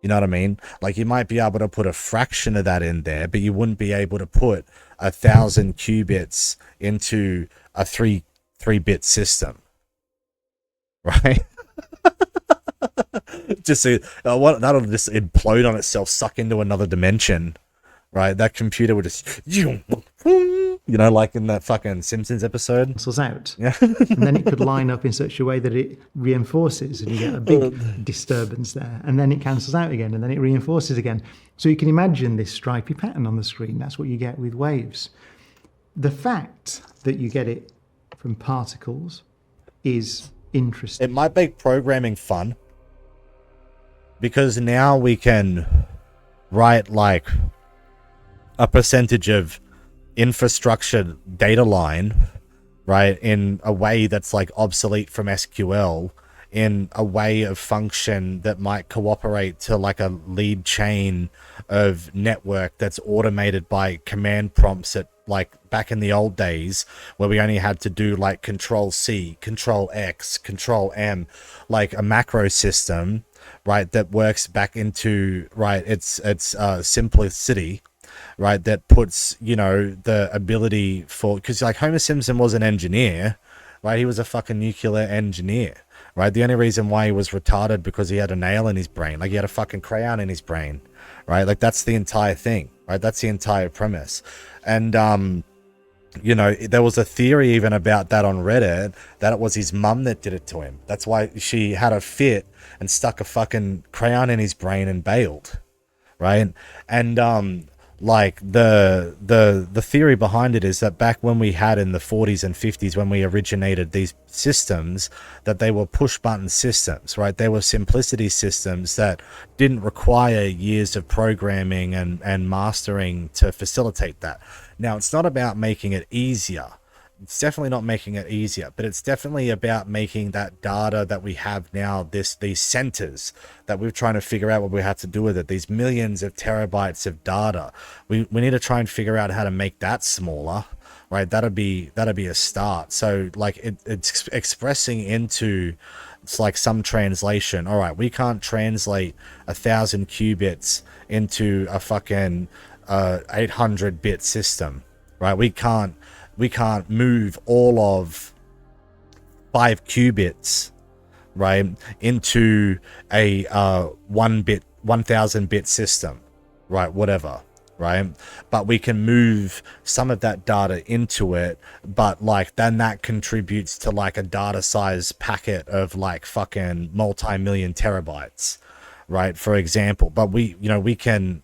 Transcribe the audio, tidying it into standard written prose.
You know what I mean? Like you might be able to put a fraction of that in there, but you wouldn't be able to put 1,000 qubits into a three bit system, right? That'll just implode on itself, suck into another dimension, right? That computer would just, like in that fucking Simpsons episode. Cancels out. Yeah. And then it could line up in such a way that it reinforces and you get a big disturbance there. And then it cancels out again and then it reinforces again. So you can imagine this stripy pattern on the screen. That's what you get with waves. The fact that you get it from particles is interesting. It might make programming fun because now we can write like a percentage of infrastructure data line, right, in a way that's like obsolete from SQL, in a way of function that might cooperate to like a lead chain of network that's automated by command prompts at like back in the old days where we only had to do like control C, control X, control M, like a macro system, right, that works back into, right, its simplicity, right, that puts, the ability for, because like Homer Simpson was an engineer, right? He was a fucking nuclear engineer, right? The only reason why he was retarded because he had a nail in his brain, like he had a fucking crayon in his brain, right? Like that's the entire thing, right? That's the entire premise. And there was a theory even about that on Reddit that it was his mum that did it to him. That's why she had a fit and stuck a fucking crayon in his brain and bailed, right? And like the theory behind it is that back when we had in the 40s and 50s when we originated these systems, that they were push button systems, right? They were simplicity systems that didn't require years of programming and mastering to facilitate that. Now, it's not about making it easier. It's definitely not making it easier, but it's definitely about making that data that we have now, these centers that we're trying to figure out what we have to do with it, these millions of terabytes of data. We need to try and figure out how to make that smaller, right? That'd be a start. So like it's expressing into, it's like some translation. All right, we can't translate 1,000 qubits into a fucking 800-bit system, right? We can't move all of 5 qubits, right, into a 1,000-bit system, right, whatever, right? But we can move some of that data into it, but like then that contributes to like a data size packet of like fucking multi-million terabytes, right, for example. But we can